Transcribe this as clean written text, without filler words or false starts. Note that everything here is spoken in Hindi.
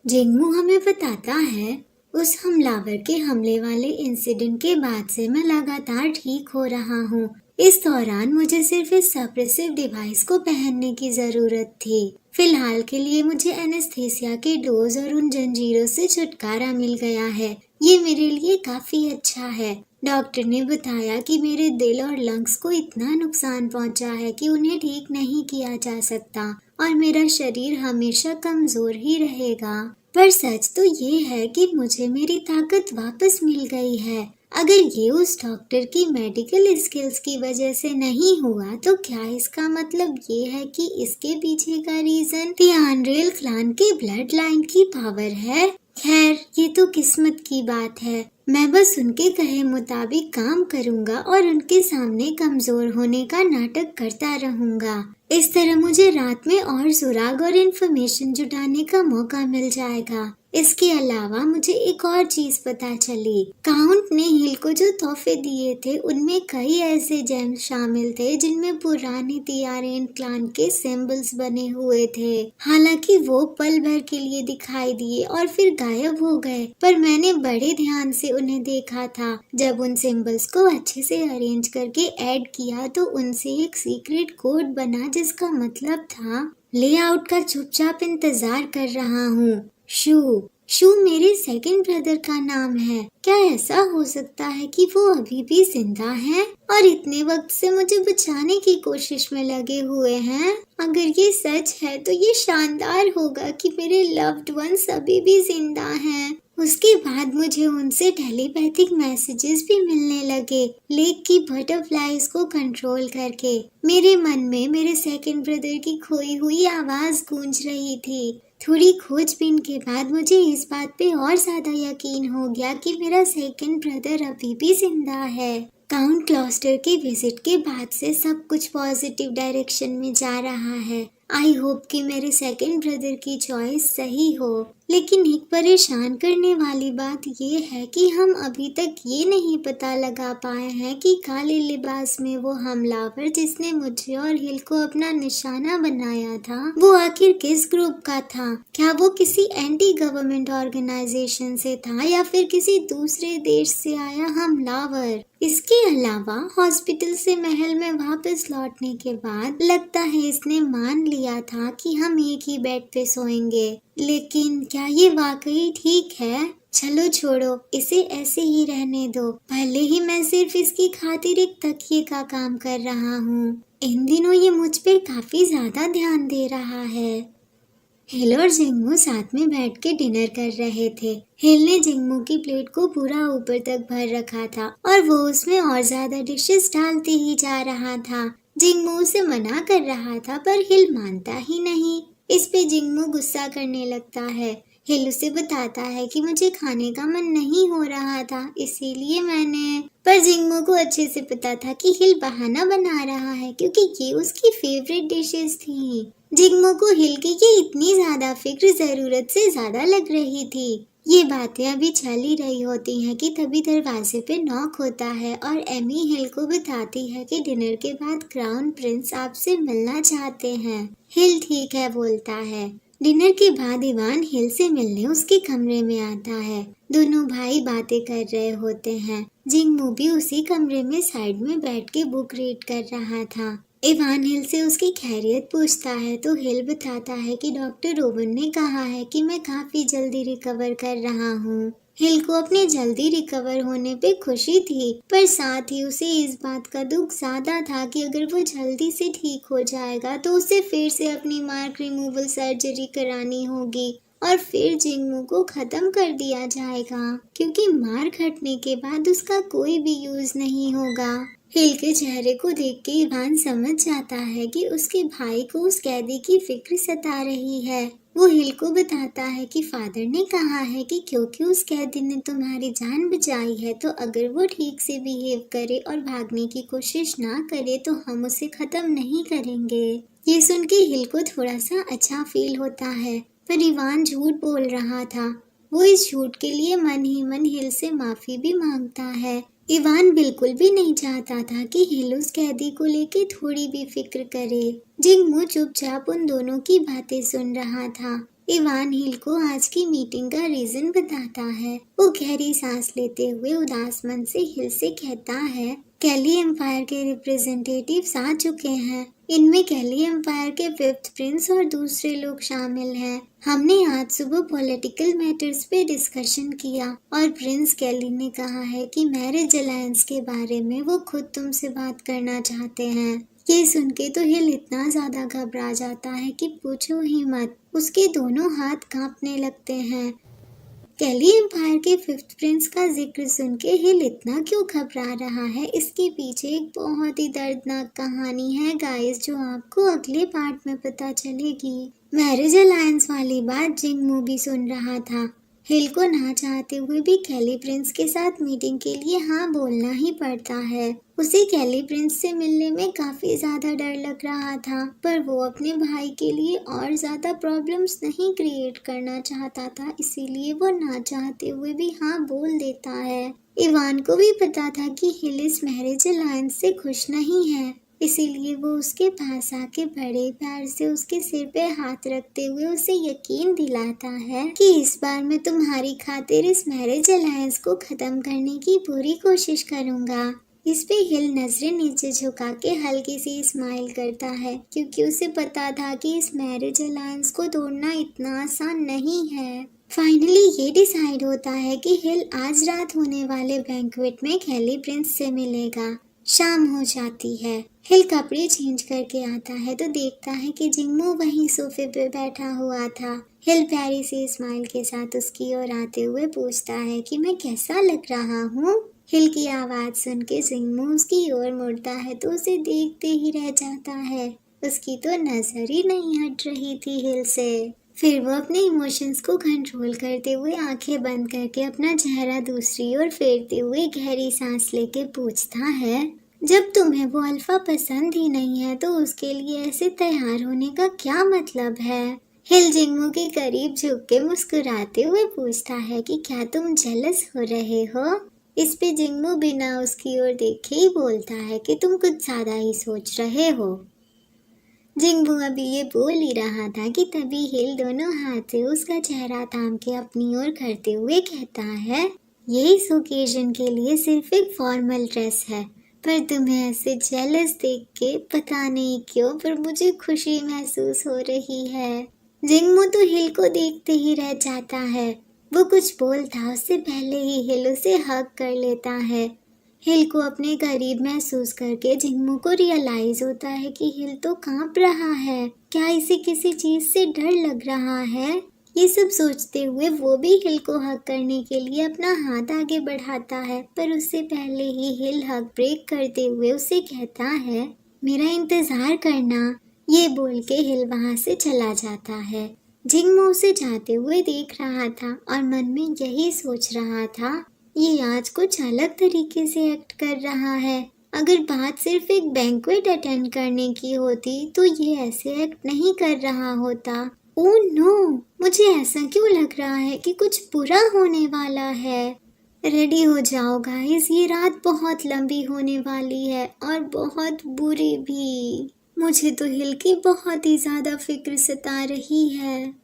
जिंगू हमें बताता है, उस हमलावर के हमले वाले इंसिडेंट के बाद से मैं लगातार ठीक हो रहा हूँ। इस दौरान मुझे सिर्फ इस सप्रेसिव डिवाइस को पहनने की जरूरत थी। फिलहाल के लिए मुझे एनेस्थीसिया के डोज और उन जंजीरों से छुटकारा मिल गया है। ये मेरे लिए काफी अच्छा है। डॉक्टर ने बताया कि मेरे दिल और लंग्स को इतना नुकसान पहुंचा है कि उन्हें ठीक नहीं किया जा सकता और मेरा शरीर हमेशा कमजोर ही रहेगा। पर सच तो ये है कि मुझे मेरी ताकत वापस मिल गई है। अगर ये उस डॉक्टर की मेडिकल स्किल्स की वजह से नहीं हुआ तो क्या इसका मतलब ये है कि इसके पीछे का रीजन तियानरेल क्लान के ब्लड लाइन की पावर है? खैर, ये तो किस्मत की बात है। मैं बस उनके कहे मुताबिक काम करूंगा और उनके सामने कमजोर होने का नाटक करता रहूंगा। इस तरह मुझे रात में और सुराग और इन्फॉर्मेशन जुटाने का मौका मिल जाएगा। इसके अलावा मुझे एक और चीज पता चली। काउंट ने हिल को जो तोहफे दिए थे उनमें कई ऐसे जेम्स शामिल थे जिनमें पुराने तियारेन क्लान के सिंबल्स बने हुए थे। हालांकि वो पल भर के लिए दिखाई दिए और फिर गायब हो गए, पर मैंने बड़े ध्यान से उन्हें देखा था। जब उन सिंबल्स को अच्छे से अरेंज करके ऐड किया तो उनसे एक सीक्रेट कोड बना जिसका मतलब था लेआउट का चुपचाप इंतजार कर रहा हूँ। शू मेरे सेकंड ब्रदर का नाम है। क्या ऐसा हो सकता है कि वो अभी भी जिंदा हैं और इतने वक्त से मुझे बचाने की कोशिश में लगे हुए हैं? अगर ये सच है तो ये शानदार होगा कि मेरे लव्ड वंस अभी भी जिंदा हैं। उसके बाद मुझे उनसे टेलीपैथिक मैसेजेस भी मिलने लगे, लेक की बटरफ्लाइज को कंट्रोल करके। मेरे मन में मेरे सेकंड ब्रदर की खोई हुई आवाज गूंज रही थी। थोड़ी खोजबीन के बाद मुझे इस बात पे और ज्यादा यकीन हो गया कि मेरा सेकंड ब्रदर अभी भी जिंदा है। काउंट क्लॉस्टर के विजिट के बाद से सब कुछ पॉजिटिव डायरेक्शन में जा रहा है। आई होप कि मेरे सेकंड ब्रदर की चॉइस सही हो। लेकिन एक परेशान करने वाली बात ये है कि हम अभी तक ये नहीं पता लगा पाए हैं कि काले लिबास में वो हमलावर जिसने मुझे और हिल को अपना निशाना बनाया था वो आखिर किस ग्रुप का था। क्या वो किसी एंटी गवर्नमेंट ऑर्गेनाइजेशन से था या फिर किसी दूसरे देश से आया हमलावर? इसके अलावा हॉस्पिटल से महल में वापस लौटने के बाद लगता है इसने मान लिया था कि हम एक ही बेड पे सोएंगे। लेकिन क्या ये वाकई ठीक है? चलो छोड़ो, इसे ऐसे ही रहने दो। भले ही मैं सिर्फ इसकी खातिर एक तकिए का काम कर रहा हूँ। इन दिनों ये मुझ पे काफी ज्यादा ध्यान दे रहा है। हिल और जिंगमू साथ में बैठ के डिनर कर रहे थे। हिल ने जिंगमू की प्लेट को पूरा ऊपर तक भर रखा था और वो उसमें और ज्यादा डिशेस डालते ही जा रहा था। जिंगमू उसे मना कर रहा था पर हिल मानता ही नहीं। इस पे जिंगमू गुस्सा करने लगता है। हिल उसे बताता है कि मुझे खाने का मन नहीं हो रहा था, इसीलिए मैंने। पर जिंगमू को अच्छे से पता था कि हिल बहाना बना रहा है क्योंकि ये उसकी फेवरेट डिशेस थी। जिंगमू को हिल की ये इतनी ज्यादा फिक्र जरूरत से ज्यादा लग रही थी। ये बातें अभी चल ही रही होती हैं कि तभी दरवाजे पे नॉक होता है और एमी हिल को बताती है कि डिनर के बाद क्राउन प्रिंस आपसे मिलना चाहते हैं। हिल ठीक है बोलता है। डिनर के बाद इवान हिल से मिलने उसके कमरे में आता है। दोनों भाई बातें कर रहे होते हैं। जिंगमू भी उसी कमरे में साइड में बैठ के बुक रीड कर रहा था। इवान हिल से उसकी खैरियत पूछता है तो हिल बताता है कि डॉक्टर ओवन ने कहा है कि मैं काफी जल्दी रिकवर कर रहा हूँ। हिल को अपने जल्दी रिकवर होने पे खुशी थी, पर साथ ही उसे इस बात का दुख ज्यादा था कि अगर वो जल्दी से ठीक हो जाएगा तो उसे फिर से अपनी मार्क रिमूवल सर्जरी करानी होगी और फिर जिंगमू को खत्म कर दिया जाएगा क्योंकि मार्क हटने के बाद उसका कोई भी यूज नहीं होगा। हिल के चेहरे को देख के इवान समझ जाता है कि उसके भाई को उस कैदी की फिक्र सता रही है। वो हिल को बताता है कि फादर ने कहा है कि क्योंकि उस कैदी ने तुम्हारी जान बचाई है तो अगर वो ठीक से बिहेव करे और भागने की कोशिश ना करे तो हम उसे खत्म नहीं करेंगे। ये सुन के हिल को थोड़ा सा अच्छा फील होता है, पर इवान झूठ बोल रहा था। वो इस झूठ के लिए मन ही मन हिल से माफी भी मांगता है। इवान बिल्कुल भी नहीं चाहता था कि हिल उस कैदी को लेके थोड़ी भी फिक्र करे। जिंगमू चुपचाप उन दोनों की बातें सुन रहा था। इवान हिल को आज की मीटिंग का रीजन बताता है। वो गहरी सांस लेते हुए उदास मन से हिल से कहता है, कैली एम्पायर के रिप्रेजेंटेटिव्स आ चुके हैं। इनमें कैली एम्पायर के 5th प्रिंस और दूसरे लोग शामिल हैं। हमने आज सुबह पॉलिटिकल मैटर्स पे डिस्कशन किया और प्रिंस कैली ने कहा है कि मैरिज अलायंस के बारे में वो खुद तुमसे बात करना चाहते हैं। ये सुन के तो हिल इतना ज्यादा घबरा जाता है कि पूछो ही मत। उसके दोनों हाथ कांपने लगते हैं। कैली एम्पायर के 5th प्रिंस का जिक्र सुन के हिल इतना क्यों घबरा रहा है, इसके पीछे एक बहुत ही दर्दनाक कहानी है गाइस, जो आपको अगले पार्ट में पता चलेगी। मैरिज अलायंस वाली बात जिंगमू भी सुन रहा था। हिल को ना चाहते हुए भी कैली प्रिंस के साथ मीटिंग के लिए हाँ बोलना ही पड़ता है। उसे कैली प्रिंस से मिलने में काफी ज्यादा डर लग रहा था, पर वो अपने भाई के लिए और ज्यादा प्रॉब्लम्स नहीं क्रिएट करना चाहता था, इसीलिए वो ना चाहते हुए भी हाँ बोल देता है। इवान को भी पता था कि हिल इस मैरिज अलायंस से खुश नहीं है, इसीलिए वो उसके पास आके बड़े प्यार से उसके सिर पे हाथ रखते हुए उसे यकीन दिलाता है कि इस बार मैं तुम्हारी खातिर इस मैरिज अलायंस को खत्म करने की पूरी कोशिश करूंगा। इस पे हिल नजरें नीचे झुका के हल्की सी स्माइल करता है, क्योंकि उसे पता था कि इस मैरिज अलायंस को तोड़ना इतना आसान नहीं है। फाइनली ये डिसाइड होता है कि हिल आज रात होने वाले बैंक्वेट में कैली प्रिंस से मिलेगा। शाम हो जाती है। हिल कपड़े चेंज करके आता है तो देखता है कि जिंगमू वहीं सोफे पे बैठा हुआ था। हिल प्यारी सी स्माइल के साथ उसकी ओर आते हुए पूछता है कि मैं कैसा लग रहा हूँ। हिल की आवाज सुन के जिंगमू उसकी ओर मुड़ता है तो उसे देखते ही रह जाता है। उसकी तो नजर ही नहीं हट रही थी हिल से। फिर वो अपने इमोशंस को कंट्रोल करते हुए आंखें बंद करके अपना चेहरा दूसरी ओर फेरते हुए गहरी सांस लेके पूछता है, जब तुम्हें वो अल्फा पसंद ही नहीं है तो उसके लिए ऐसे तैयार होने का क्या मतलब है। हिल जिंगमू के करीब झुक के मुस्कुराते हुए पूछता है कि क्या तुम जेलस हो रहे हो। इस पे जिंगमू बिना उसकी ओर देखे ही बोलता है कि तुम कुछ ज्यादा ही सोच रहे हो। जिंगमू अभी ये बोल ही रहा था कि तभी हिल दोनों हाथ से उसका चेहरा थाम के अपनी ओर करते हुए कहता है, ये इस ओकेजन के लिए सिर्फ एक फॉर्मल ड्रेस है, पर तुम्हें ऐसे जेलस देख के पता नहीं क्यों पर मुझे खुशी महसूस हो रही है। जिंगमू तो हिल को देखते ही रह जाता है। वो कुछ बोलता उससे पहले ही हिल उसे हग कर लेता है। हिल को अपने करीब महसूस करके जिंगमू को रियलाइज होता है कि हिल तो कांप रहा है। क्या इसे किसी चीज से डर लग रहा है? ये सब सोचते हुए वो भी हिल को हग करने के लिए अपना हाथ आगे बढ़ाता है, पर उससे पहले ही हिल हग ब्रेक करते हुए उसे कहता है, मेरा इंतजार करना। ये बोल के हिल वहाँ से चला जाता है। जिंगमू उसे जाते हुए देख रहा था और मन में यही सोच रहा था, ये आज कुछ अलग तरीके से एक्ट कर रहा है। अगर बात सिर्फ एक बैंक्वेट अटेंड करने की होती तो ये ऐसे एक्ट नहीं कर रहा होता। ओह नो, मुझे ऐसा क्यों लग रहा है कि कुछ बुरा होने वाला है। रेडी हो जाओ गाइस, ये रात बहुत लंबी होने वाली है और बहुत बुरी भी। मुझे तो हिल की बहुत ही ज्यादा फिक्र सता रही है।